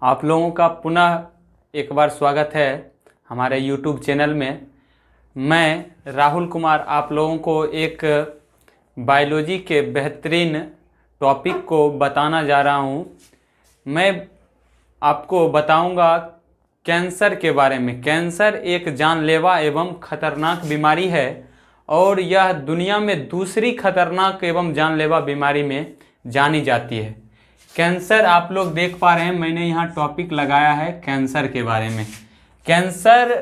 आप लोगों का पुनः एक बार स्वागत है हमारे YouTube चैनल में। मैं राहुल कुमार आप लोगों को एक बायोलॉजी के बेहतरीन टॉपिक को बताना जा रहा हूँ। मैं आपको बताऊंगा कैंसर के बारे में। कैंसर एक जानलेवा एवं खतरनाक बीमारी है और यह दुनिया में दूसरी खतरनाक एवं जानलेवा बीमारी में जानी जाती है। कैंसर आप लोग देख पा रहे हैं, मैंने यहाँ टॉपिक लगाया है कैंसर के बारे में। कैंसर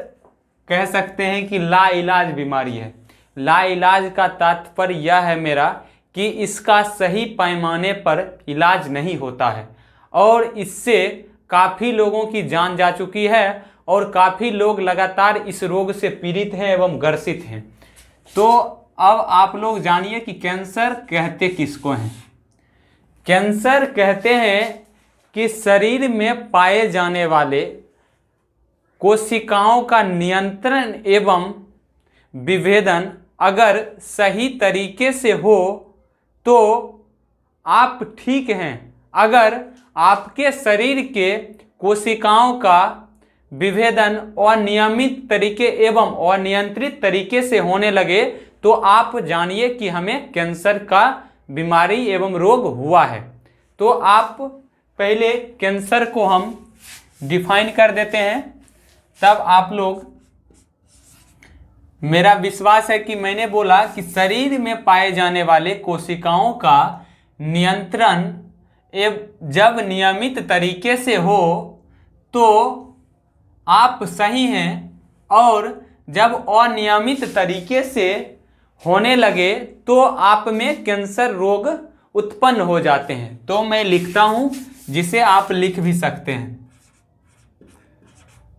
कह सकते हैं कि लाइलाज बीमारी है। लाइलाज का तात्पर्य यह है मेरा कि इसका सही पैमाने पर इलाज नहीं होता है और इससे काफ़ी लोगों की जान जा चुकी है और काफ़ी लोग लगातार इस रोग से पीड़ित हैं एवं ग्रसित हैं। तो अब आप लोग जानिए कि कैंसर कहते किसको हैं। कैंसर कहते हैं कि शरीर में पाए जाने वाले कोशिकाओं का नियंत्रण एवं विभेदन अगर सही तरीके से हो तो आप ठीक हैं। अगर आपके शरीर के कोशिकाओं का विभेदन अनियमित तरीके एवं अनियंत्रित तरीके से होने लगे तो आप जानिए कि हमें कैंसर का बीमारी एवं रोग हुआ है। तो आप पहले कैंसर को हम डिफाइन कर देते हैं, तब आप लोग, मेरा विश्वास है कि मैंने बोला कि शरीर में पाए जाने वाले कोशिकाओं का नियंत्रण जब नियमित तरीके से हो तो आप सही हैं और जब अनियमित तरीके से होने लगे तो आप में कैंसर रोग उत्पन्न हो जाते हैं। तो मैं लिखता हूं, जिसे आप लिख भी सकते हैं।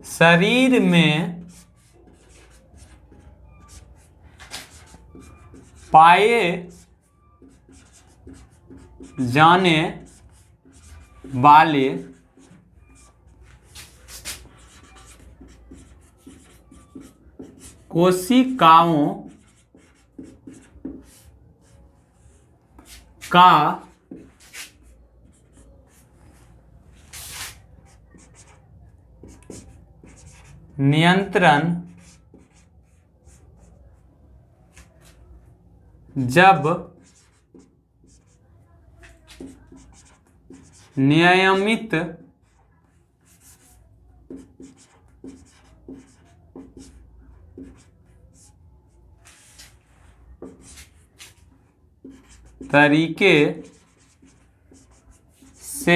शरीर में पाए जाने वाले कोशिकाओं का नियंत्रण जब नियमित तरीके से हो तो आप इस रोग से ग्रसित नहीं होते हैं।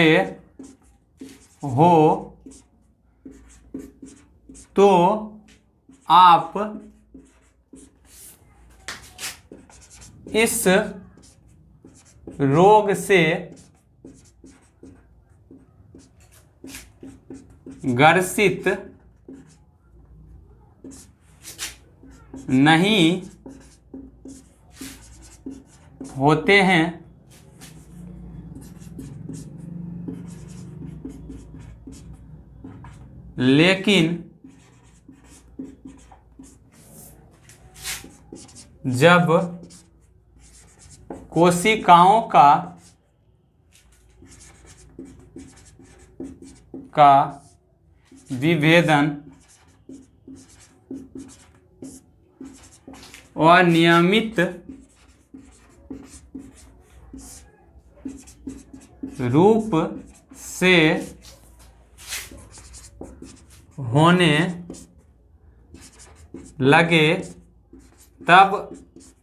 लेकिन जब कोशिकाओं का विभेदन अनियमित रूप से होने लगे तब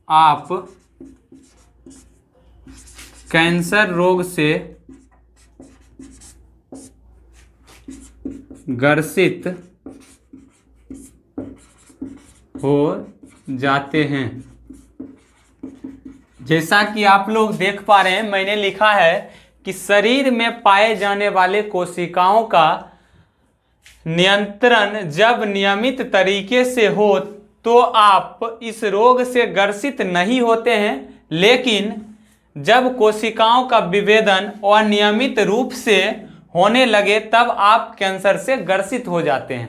आप कैंसर रोग से ग्रसित हो जाते हैं। जैसा कि आप लोग देख पा रहे हैं, मैंने लिखा है कि शरीर में पाए जाने वाले कोशिकाओं का नियंत्रण जब नियमित तरीके से हो तो आप इस रोग से ग्रसित नहीं होते हैं। लेकिन जब कोशिकाओं का विभेदन अनियमित रूप से होने लगे तब आप कैंसर से ग्रसित हो जाते हैं।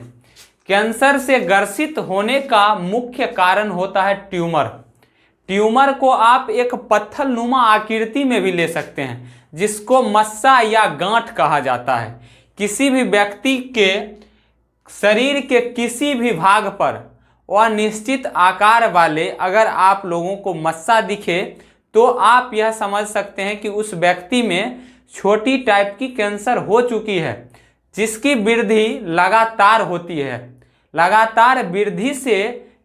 कैंसर से ग्रसित होने का मुख्य कारण होता है ट्यूमर। ट्यूमर को आप एक पत्थर नुमा आकृति में भी ले सकते हैं, जिसको मस्सा या गांठ कहा जाता है। किसी भी व्यक्ति के शरीर के किसी भी भाग पर अनिश्चित आकार वाले अगर आप लोगों को मस्सा दिखे तो आप यह समझ सकते हैं कि उस व्यक्ति में छोटी टाइप की कैंसर हो चुकी है, जिसकी वृद्धि लगातार होती है। लगातार वृद्धि से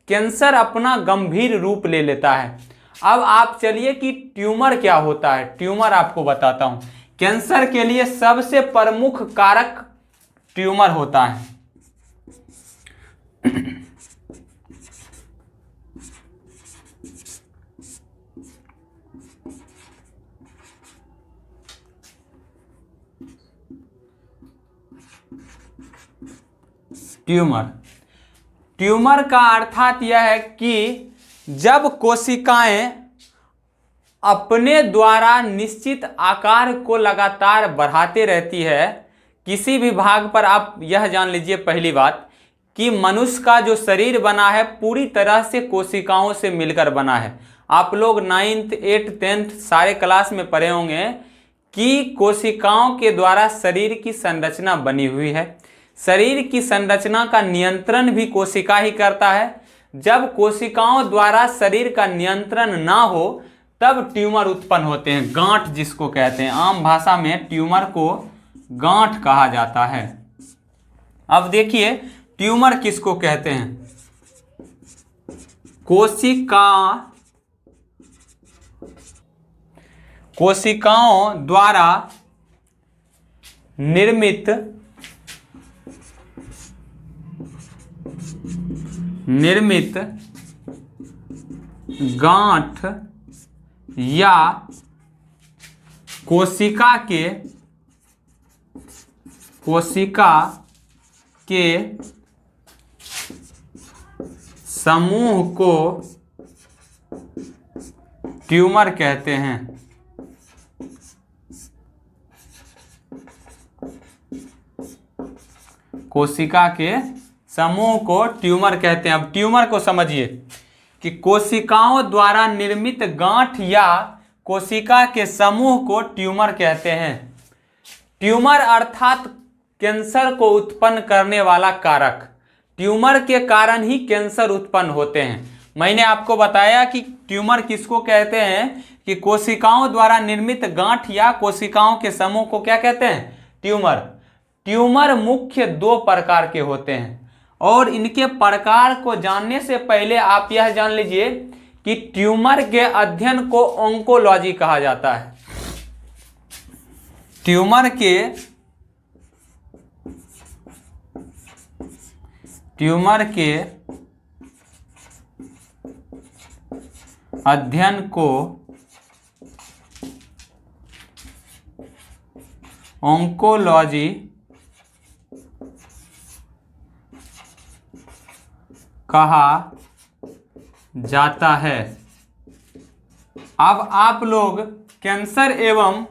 कैंसर अपना गंभीर रूप ले लेता है। अब आप चलिए कि ट्यूमर क्या होता है। ट्यूमर आपको बताता हूं। कैंसर के लिए सबसे प्रमुख कारक ट्यूमर होता है। ट्यूमर का अर्थात यह है कि जब कोशिकाएं अपने द्वारा निश्चित आकार को लगातार बढ़ाते रहती है किसी भी भाग पर। आप यह जान लीजिए पहली बात कि मनुष्य का जो शरीर बना है पूरी तरह से कोशिकाओं से मिलकर बना है। आप लोग 9th 8th 10th सारे क्लास में पढ़े होंगे कि कोशिकाओं के द्वारा शरीर की संरचना बनी हुई है। शरीर की संरचना का नियंत्रण भी कोशिका ही करता है। जब कोशिकाओं द्वारा शरीर का नियंत्रण ना हो तब ट्यूमर उत्पन्न होते हैं, गांठ जिसको कहते हैं। आम भाषा में ट्यूमर को गांठ कहा जाता है। अब देखिए ट्यूमर किसको कहते हैं। कोशिकाओं द्वारा निर्मित गांठ या कोशिका के समूह को ट्यूमर कहते हैं। कोशिका के समूह को ट्यूमर कहते हैं। अब ट्यूमर को समझिए कि कोशिकाओं द्वारा निर्मित गांठ या कोशिका के समूह को ट्यूमर कहते हैं। ट्यूमर अर्थात कैंसर को उत्पन्न करने वाला कारक। ट्यूमर के कारण ही कैंसर उत्पन्न होते हैं। मैंने आपको बताया कि ट्यूमर किसको कहते हैं कि कोशिकाओं द्वारा निर्मित गांठ या कोशिकाओं के समूह को क्या कहते हैं, ट्यूमर। ट्यूमर मुख्य 2 प्रकार के होते हैं और इनके प्रकार को जानने से पहले आप यह जान लीजिए कि ट्यूमर के अध्ययन को ऑन्कोलॉजी कहा जाता है। ट्यूमर के अध्ययन को ऑन्कोलॉजी कहा जाता है। अब आप लोग कैंसर एवं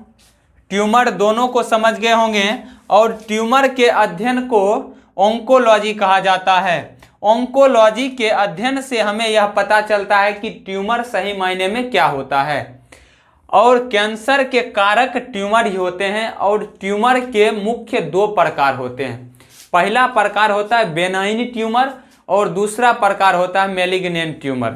ट्यूमर दोनों को समझ गए होंगे और ट्यूमर के अध्ययन को ऑन्कोलॉजी कहा जाता है। ऑन्कोलॉजी के अध्ययन से हमें यह पता चलता है कि ट्यूमर सही मायने में क्या होता है और कैंसर के कारक ट्यूमर ही होते हैं। और ट्यूमर के मुख्य 2 प्रकार होते हैं। पहला प्रकार होता है बेनाइन ट्यूमर और दूसरा प्रकार होता है मैलिग्नेंट ट्यूमर।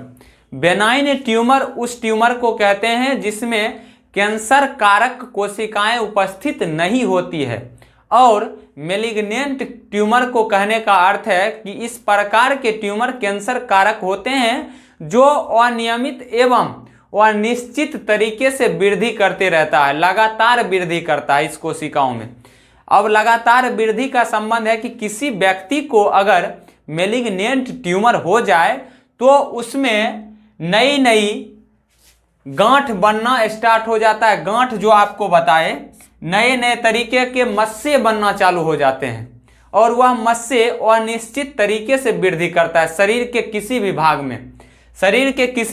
बेनाइन ट्यूमर उस ट्यूमर को कहते हैं जिसमें कैंसर कारक कोशिकाएं उपस्थित नहीं होती है और मैलिग्नेंट ट्यूमर को कहने का अर्थ है कि इस प्रकार के ट्यूमर कैंसर कारक होते हैं जो अनियमित एवं अनिश्चित तरीके से वृद्धि करते रहता है, लगातार वृद्धि करता है इस कोशिकाओं में। अब लगातार वृद्धि का संबंध है कि किसी व्यक्ति को अगर मैलिग्नेंट ट्यूमर हो जाए तो उसमें नई नई गांठ बनना स्टार्ट हो जाता है। गांठ जो आपको बताए नए नए तरीके के मस्से बनना चालू हो जाते हैं और वह मस्से अनिश्चित तरीके से वृद्धि करता है। शरीर के किसी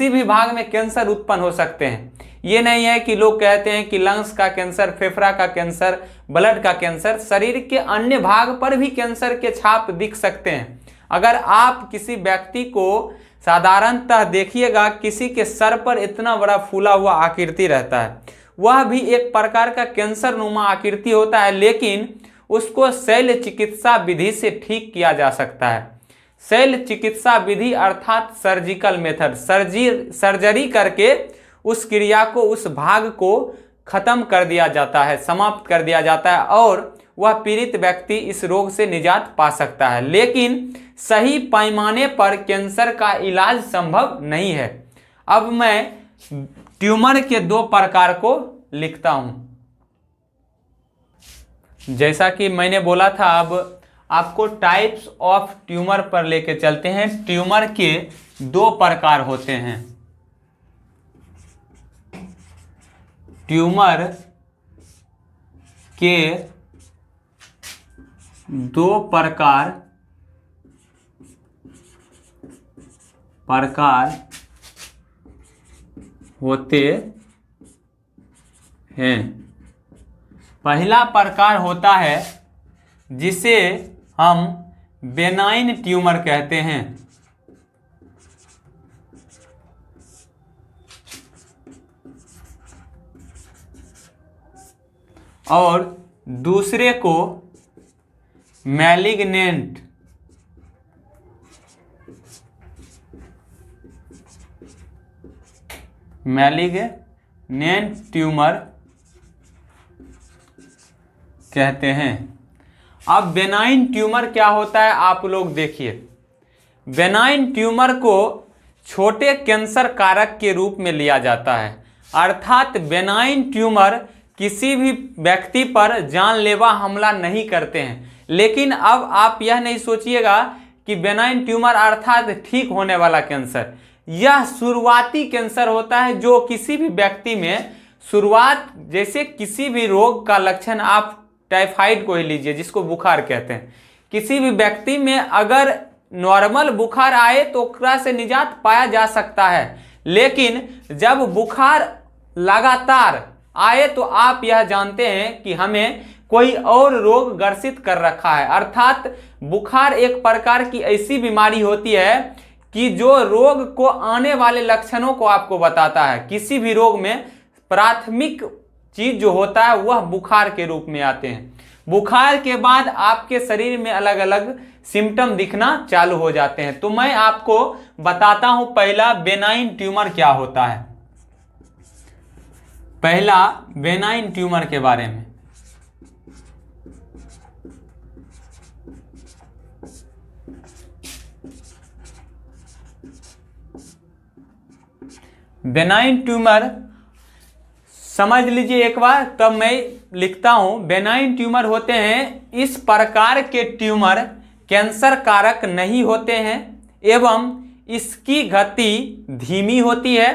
भी भाग में कैंसर उत्पन्न हो सकते हैं। ये नहीं है कि लोग कहते हैं कि लंग्स का कैंसर, फेफड़ा का कैंसर, ब्लड का कैंसर, शरीर के अन्य भाग पर भी कैंसर के छाप दिख सकते हैं। अगर आप किसी व्यक्ति को साधारणतः देखिएगा, किसी के सर पर इतना बड़ा फूला हुआ आकृति रहता है, वह भी एक प्रकार का कैंसर नुमा आकृति होता है, लेकिन उसको शल्य चिकित्सा विधि से ठीक किया जा सकता है। शल्य चिकित्सा विधि अर्थात सर्जिकल मेथड, सर्जरी करके उस क्रिया को, उस भाग को खत्म कर दिया जाता है, समाप्त कर दिया जाता है और वह पीड़ित व्यक्ति इस रोग से निजात पा सकता है। लेकिन सही पैमाने पर कैंसर का इलाज संभव नहीं है। अब मैं ट्यूमर के 2 प्रकार को लिखता हूं। जैसा कि मैंने बोला था, अब आपको टाइप्स ऑफ ट्यूमर पर लेके चलते हैं। ट्यूमर के 2 प्रकार होते हैं। ट्यूमर के 2 प्रकार होते हैं। पहला प्रकार होता है जिसे हम बेनाइन ट्यूमर कहते हैं और दूसरे को मैलिग्नेंट ट्यूमर कहते हैं। अब बेनाइन ट्यूमर क्या होता है आप लोग देखिए। बेनाइन ट्यूमर को छोटे कैंसर कारक के रूप में लिया जाता है, अर्थात बेनाइन ट्यूमर किसी भी व्यक्ति पर जानलेवा हमला नहीं करते हैं। लेकिन अब आप यह नहीं सोचिएगा कि बेनाइन ट्यूमर अर्थात ठीक होने वाला कैंसर, यह शुरुआती कैंसर होता है जो किसी भी व्यक्ति में शुरुआत, जैसे किसी भी रोग का लक्षण, आप टाइफाइड को ही लीजिए जिसको बुखार कहते हैं, किसी भी व्यक्ति में अगर नॉर्मल बुखार आए तो ओकरा से निजात पाया जा सकता है। लेकिन जब बुखार लगातार आए तो आप यह जानते हैं कि हमें कोई और रोग ग्रसित कर रखा है, अर्थात बुखार एक प्रकार की ऐसी बीमारी होती है कि जो रोग को आने वाले लक्षणों को आपको बताता है। किसी भी रोग में प्राथमिक चीज जो होता है वह बुखार के रूप में आते हैं। बुखार के बाद आपके शरीर में अलग अलग सिम्टम दिखना चालू हो जाते हैं। तो मैं आपको बताता हूं पहला बेनाइन ट्यूमर क्या होता है। पहला बेनाइन ट्यूमर के बारे में। बेनाइन ट्यूमर समझ लीजिए एक बार, तब मैं लिखता हूं। बेनाइन ट्यूमर होते हैं इस प्रकार के ट्यूमर कैंसर कारक नहीं होते हैं एवं इसकी गति धीमी होती है,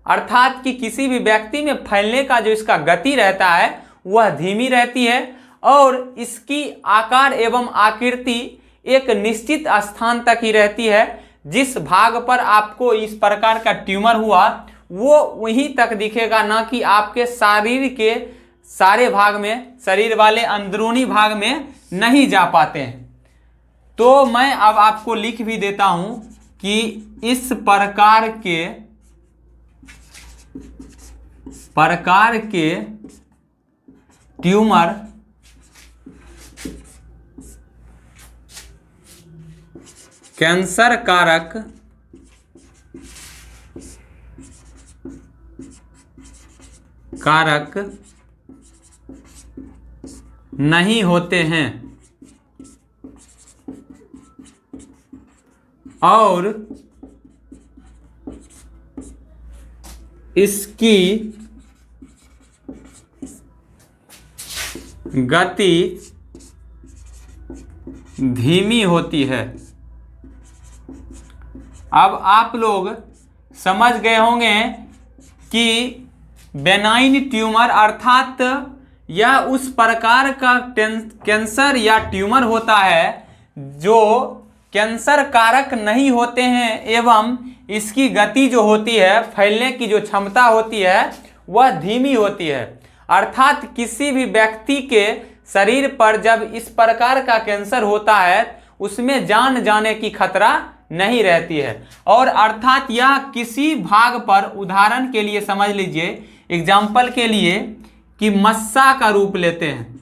अर्थात कि किसी भी व्यक्ति में फैलने का जो इसका गति रहता है वह धीमी रहती है और इसकी आकार एवं आकृति एक निश्चित स्थान तक ही रहती है। जिस भाग पर आपको इस प्रकार का ट्यूमर हुआ वो वहीं तक दिखेगा, ना कि आपके शरीर के सारे भाग में, शरीर वाले अंदरूनी भाग में नहीं जा पाते हैं। तो मैं अब आपको लिख भी देता हूं कि इस प्रकार के ट्यूमर कैंसर कारक नहीं होते हैं और इसकी गति धीमी होती है। अब आप लोग समझ गए होंगे कि बेनाइन ट्यूमर अर्थात यह उस प्रकार का कैंसर या ट्यूमर होता है जो कैंसर कारक नहीं होते हैं एवं इसकी गति जो होती है, फैलने की जो क्षमता होती है वह धीमी होती है। अर्थात किसी भी व्यक्ति के शरीर पर जब इस प्रकार का कैंसर होता है उसमें जान जाने की खतरा नहीं रहती है। और अर्थात यह किसी भाग पर, उदाहरण के लिए समझ लीजिए, एग्जाम्पल के लिए कि मस्सा का रूप लेते हैं,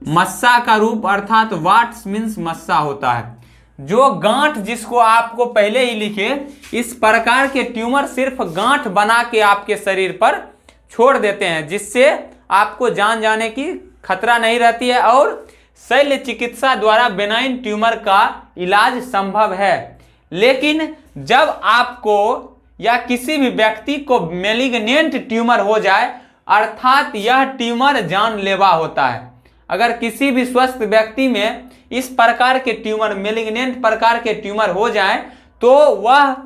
मस्सा का रूप अर्थात वाट्स मीन्स मस्सा होता है। जो गांठ जिसको आपको पहले ही लिखे, इस प्रकार के ट्यूमर सिर्फ गांठ बना के आपके शरीर पर छोड़ देते हैं, जिससे आपको जान जाने की खतरा नहीं रहती है और शल्य चिकित्सा द्वारा बेनाइन ट्यूमर का इलाज संभव है। लेकिन जब आपको या किसी भी व्यक्ति को मैलिग्नेंट ट्यूमर हो जाए, अर्थात यह ट्यूमर जानलेवा होता है। अगर किसी भी स्वस्थ व्यक्ति में इस प्रकार के ट्यूमर, मैलिग्नेंट प्रकार के ट्यूमर हो जाए, तो वह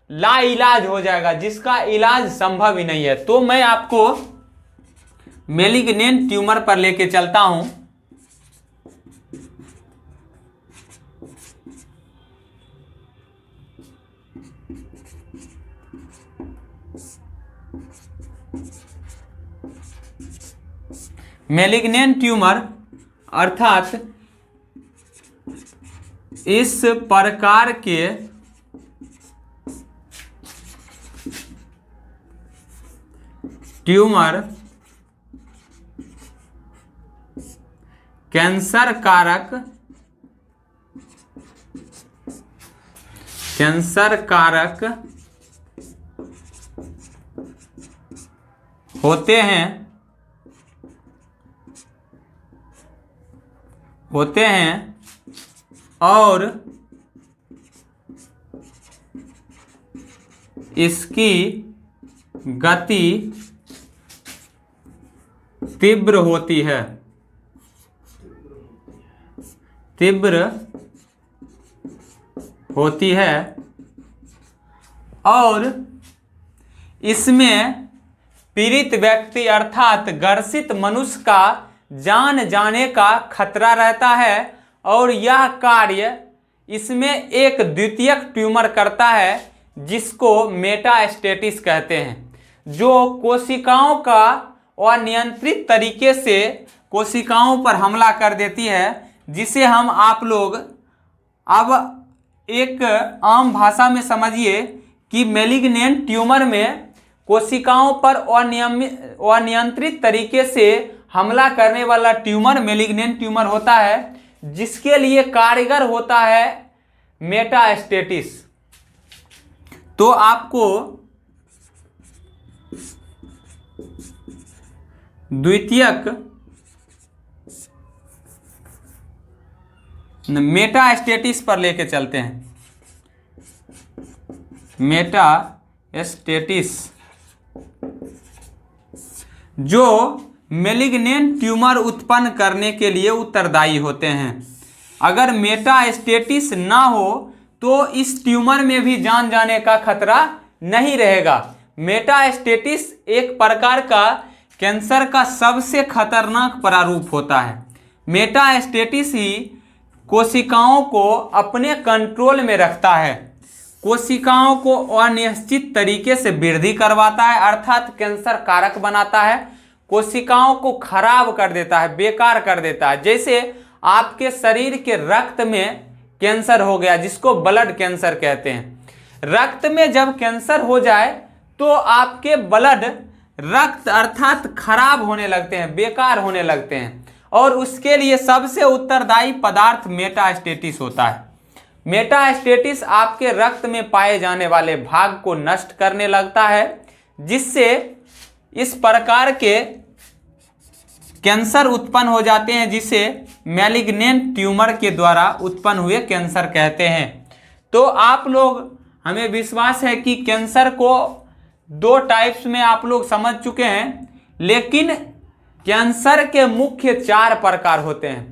लाइलाज हो जाएगा, जिसका इलाज संभव ही नहीं है। तो मैं आपको मैलिग्नेंट ट्यूमर पर लेके चलता हूं। मैलिग्नेंट ट्यूमर अर्थात इस प्रकार के ट्यूमर कैंसर कारक होते हैं और इसकी गति तीव्र होती है और इसमें पीड़ित व्यक्ति अर्थात ग्रसित मनुष्य का जान जाने का खतरा रहता है और यह कार्य इसमें एक द्वितीयक ट्यूमर करता है, जिसको मेटास्टेटिस कहते हैं, जो कोशिकाओं का अनियंत्रित तरीके से कोशिकाओं पर हमला कर देती है, जिसे हम आप लोग अब एक आम भाषा में समझिए कि मैलिग्नेंट ट्यूमर में कोशिकाओं पर अनियंत्रित तरीके से हमला करने वाला ट्यूमर मैलिग्नेंट ट्यूमर होता है, जिसके लिए कारगर होता है मेटास्टेटिस। तो आपको द्वितीयक मेटास्टेटिस पर लेके चलते हैं। मेटास्टेटिस जो मैलिग्नेंट ट्यूमर उत्पन्न करने के लिए उत्तरदायी होते हैं। अगर मेटास्टेटिस ना हो तो इस ट्यूमर में भी जान जाने का खतरा नहीं रहेगा। मेटास्टेटिस एक प्रकार का कैंसर का सबसे खतरनाक प्रारूप होता है। मेटास्टेटिस ही कोशिकाओं को अपने कंट्रोल में रखता है, कोशिकाओं को अनिश्चित तरीके से वृद्धि करवाता है अर्थात कैंसर कारक बनाता है, कोशिकाओं को खराब कर देता है, बेकार कर देता है। जैसे आपके शरीर के रक्त में कैंसर हो गया, जिसको ब्लड कैंसर कहते हैं। रक्त में जब कैंसर हो जाए तो आपके ब्लड रक्त अर्थात खराब होने लगते हैं, बेकार होने लगते हैं, और उसके लिए सबसे उत्तरदायी पदार्थ मेटास्टेटिस होता है। मेटास्टेटिस आपके रक्त में पाए जाने वाले भाग को नष्ट करने लगता है, जिससे इस प्रकार के कैंसर उत्पन्न हो जाते हैं, जिसे मैलिग्नेंट ट्यूमर के द्वारा उत्पन्न हुए कैंसर कहते हैं। तो आप लोग, हमें विश्वास है कि कैंसर को दो टाइप्स में आप लोग समझ चुके हैं, लेकिन कैंसर के मुख्य 4 प्रकार होते हैं।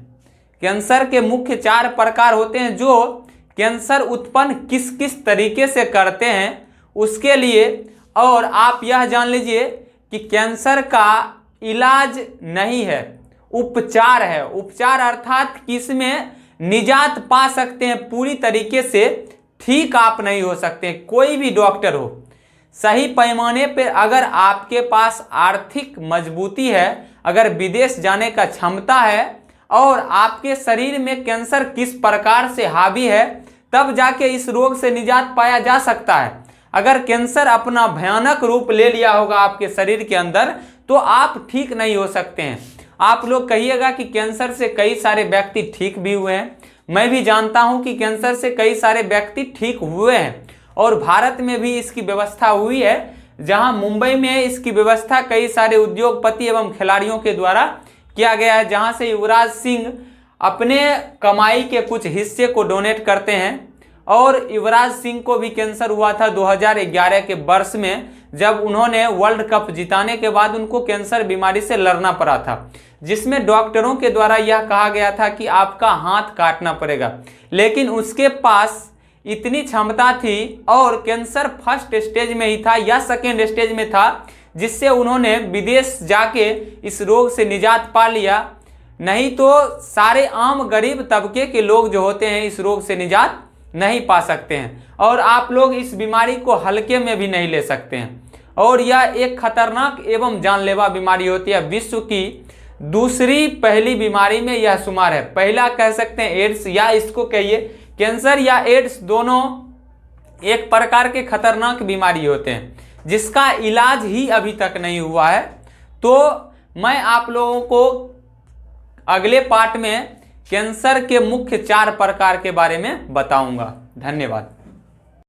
कैंसर के मुख्य 4 प्रकार होते हैं, जो कैंसर उत्पन्न किस किस तरीके से करते हैं उसके लिए। और आप यह जान लीजिए कि कैंसर का इलाज नहीं है, उपचार है। उपचार अर्थात किसमें निजात पा सकते हैं, पूरी तरीके से ठीक आप नहीं हो सकते। कोई भी डॉक्टर हो, सही पैमाने पर अगर आपके पास आर्थिक मजबूती है, अगर विदेश जाने का क्षमता है और आपके शरीर में कैंसर किस प्रकार से हावी है, तब जाके इस रोग से निजात पाया जा सकता है। अगर कैंसर अपना भयानक रूप ले लिया होगा आपके शरीर के अंदर, तो आप ठीक नहीं हो सकते हैं। आप लोग कहिएगा कि कैंसर से कई सारे व्यक्ति ठीक भी हुए हैं। मैं भी जानता हूं कि कैंसर से कई सारे व्यक्ति ठीक हुए हैं और भारत में भी इसकी व्यवस्था हुई है, जहां मुंबई में इसकी व्यवस्था कई सारे उद्योगपति एवं खिलाड़ियों के द्वारा किया गया है, जहां से युवराज सिंह अपने कमाई के कुछ हिस्से को डोनेट करते हैं। और युवराज सिंह को भी कैंसर हुआ था 2011 के वर्ष में, जब उन्होंने वर्ल्ड कप जिताने के बाद उनको कैंसर बीमारी से लड़ना पड़ा था, जिसमें डॉक्टरों के द्वारा यह कहा गया था कि आपका हाथ काटना पड़ेगा। लेकिन उसके पास इतनी क्षमता थी और कैंसर फर्स्ट स्टेज में ही था या सेकेंड स्टेज में था, जिससे उन्होंने विदेश जाके इस रोग से निजात पा लिया। नहीं तो सारे आम गरीब तबके के लोग जो होते हैं इस रोग से निजात नहीं पा सकते हैं, और आप लोग इस बीमारी को हल्के में भी नहीं ले सकते हैं। और यह एक खतरनाक एवं जानलेवा बीमारी होती है। विश्व की दूसरी पहली बीमारी में यह शुमार है। पहला कह सकते हैं एड्स, या इसको कहिए कैंसर या एड्स, दोनों एक प्रकार के खतरनाक बीमारी होते हैं जिसका इलाज ही अभी तक नहीं हुआ है। तो मैं आप लोगों को अगले पार्ट में कैंसर के मुख्य 4 प्रकार के बारे में बताऊंगा। धन्यवाद।